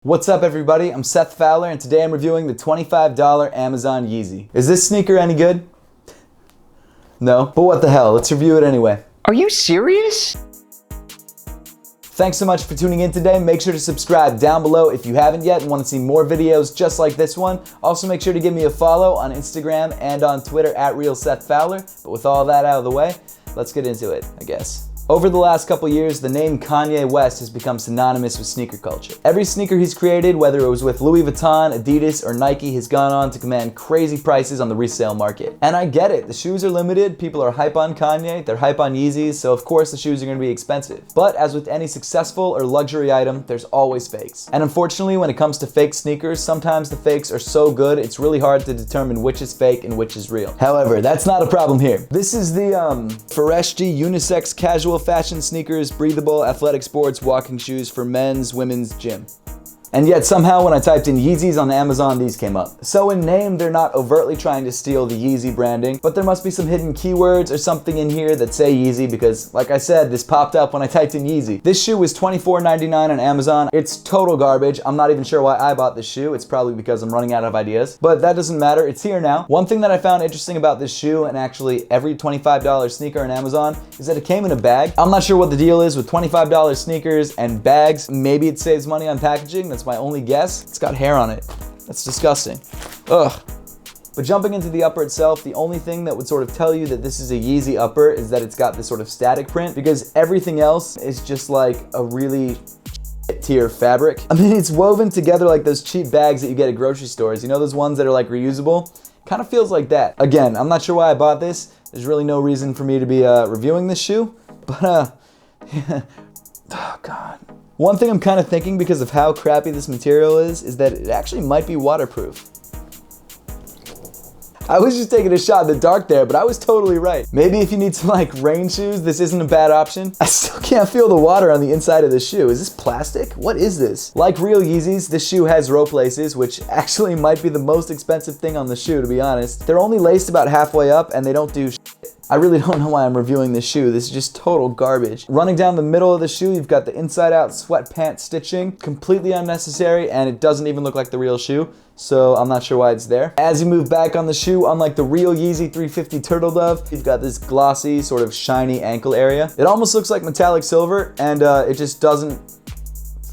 What's up everybody, I'm Seth Fowler and today I'm reviewing the $25 Amazon Yeezy. Is this sneaker any good? No? But what the hell, let's review it anyway. Are you serious? Thanks so much for tuning in today. Make sure to subscribe down below if you haven't yet and want to see more videos just like this one. Also make sure to give me a follow on Instagram and on Twitter at @RealSethFowler. But with all that out of the way, let's get into it, I guess. Over the last couple years, the name Kanye West has become synonymous with sneaker culture. Every sneaker he's created, whether it was with Louis Vuitton, Adidas, or Nike, has gone on to command crazy prices on the resale market. And I get it, the shoes are limited, people are hype on Kanye, they're hype on Yeezys, so of course the shoes are gonna be expensive. But as with any successful or luxury item, there's always fakes. And unfortunately, when it comes to fake sneakers, sometimes the fakes are so good, it's really hard to determine which is fake and which is real. However, that's not a problem here. This is the Fereshti unisex casual fashion sneakers, breathable athletic sports walking shoes for men's, women's gym. And yet somehow when I typed in Yeezys on Amazon, these came up. So in name, they're not overtly trying to steal the Yeezy branding, but there must be some hidden keywords or something in here that say Yeezy because, like I said, this popped up when I typed in Yeezy. This shoe was $24.99 on Amazon. It's total garbage. I'm not even sure why I bought this shoe. It's probably because I'm running out of ideas, but that doesn't matter. It's here now. One thing that I found interesting about this shoe, and actually every $25 sneaker on Amazon, is that it came in a bag. I'm not sure what the deal is with $25 sneakers and bags. Maybe it saves money on packaging. That's my only guess. It's got hair on it. That's disgusting. Ugh. But jumping into the upper itself, the only thing that would sort of tell you that this is a Yeezy upper is that it's got this sort of static print, because everything else is just like a really tier fabric. I mean, it's woven together like those cheap bags that you get at grocery stores. You know those ones that are like reusable? Kind of feels like that. Again, I'm not sure why I bought this. There's really no reason for me to be reviewing this shoe, but oh God. One thing I'm kind of thinking because of how crappy this material is that it actually might be waterproof. I was just taking a shot in the dark there, but I was totally right. Maybe if you need some like rain shoes, this isn't a bad option. I still can't feel the water on the inside of the shoe. Is this plastic? What is this? Like real Yeezys, this shoe has rope laces, which actually might be the most expensive thing on the shoe, to be honest. They're only laced about halfway up and they don't do shit. I really don't know why I'm reviewing this shoe. This is just total garbage. Running down the middle of the shoe, you've got the inside out sweatpants stitching. Completely unnecessary, and it doesn't even look like the real shoe, so I'm not sure why it's there. As you move back on the shoe, unlike the real Yeezy 350 Turtle Dove, you've got this glossy, sort of shiny ankle area. It almost looks like metallic silver, and it just doesn't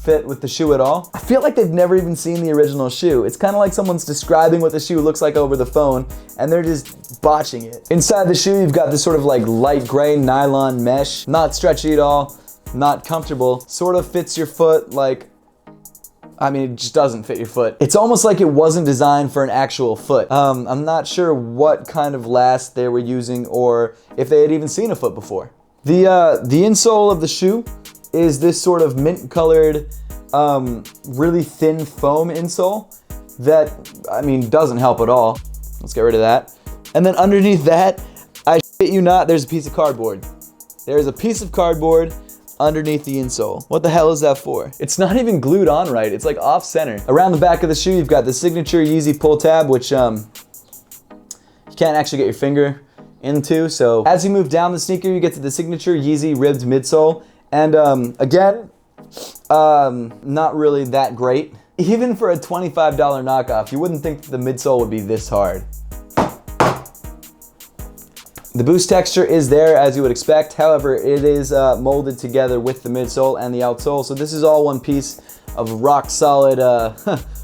fit with the shoe at all. I feel like they've never even seen the original shoe. It's kind of like someone's describing what the shoe looks like over the phone and they're just botching it. Inside the shoe, you've got this sort of like light gray nylon mesh, not stretchy at all, not comfortable, sort of fits your foot like, I mean, it just doesn't fit your foot. It's almost like it wasn't designed for an actual foot. I'm not sure what kind of last they were using or if they had even seen a foot before. The insole of the shoe is this sort of mint colored, really thin foam insole that, I mean, doesn't help at all. Let's get rid of that. And then underneath that, I shit you not, there's a piece of cardboard. There's a piece of cardboard underneath the insole. What the hell is that for? It's not even glued on right, it's like off center. Around the back of the shoe, you've got the signature Yeezy pull tab, which you can't actually get your finger into. So as you move down the sneaker, you get to the signature Yeezy ribbed midsole. And again, not really that great. Even for a $25 knockoff, you wouldn't think that the midsole would be this hard. The boost texture is there as you would expect. However, it is molded together with the midsole and the outsole. So this is all one piece of rock solid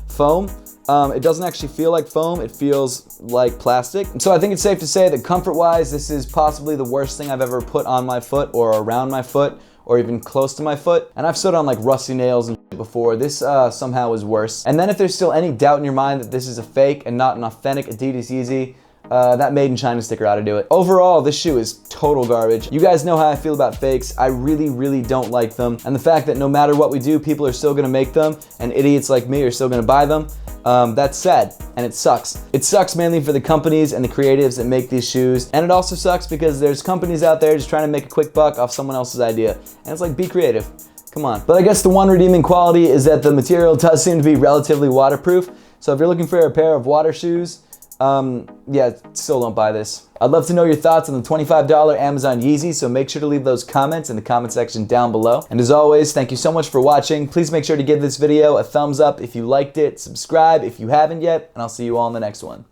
foam. It doesn't actually feel like foam, it feels like plastic. So I think it's safe to say that comfort-wise, this is possibly the worst thing I've ever put on my foot or around my foot, or even close to my foot. And I've stood on like rusty nails and shit before. This somehow is worse. And then if there's still any doubt in your mind that this is a fake and not an authentic Adidas Yeezy, that Made in China sticker ought to do it. Overall, this shoe is total garbage. You guys know how I feel about fakes. I really, really don't like them. And the fact that no matter what we do, people are still gonna make them, and idiots like me are still gonna buy them, that's sad, and it sucks. It sucks mainly for the companies and the creatives that make these shoes, and it also sucks because there's companies out there just trying to make a quick buck off someone else's idea. And it's like, be creative, come on. But I guess the one redeeming quality is that the material does seem to be relatively waterproof. So if you're looking for a pair of water shoes, Yeah, still don't buy this. I'd love to know your thoughts on the $25 Amazon Yeezy, so make sure to leave those comments in the comment section down below. And as always, thank you so much for watching. Please make sure to give this video a thumbs up if you liked it, subscribe if you haven't yet, and I'll see you all in the next one.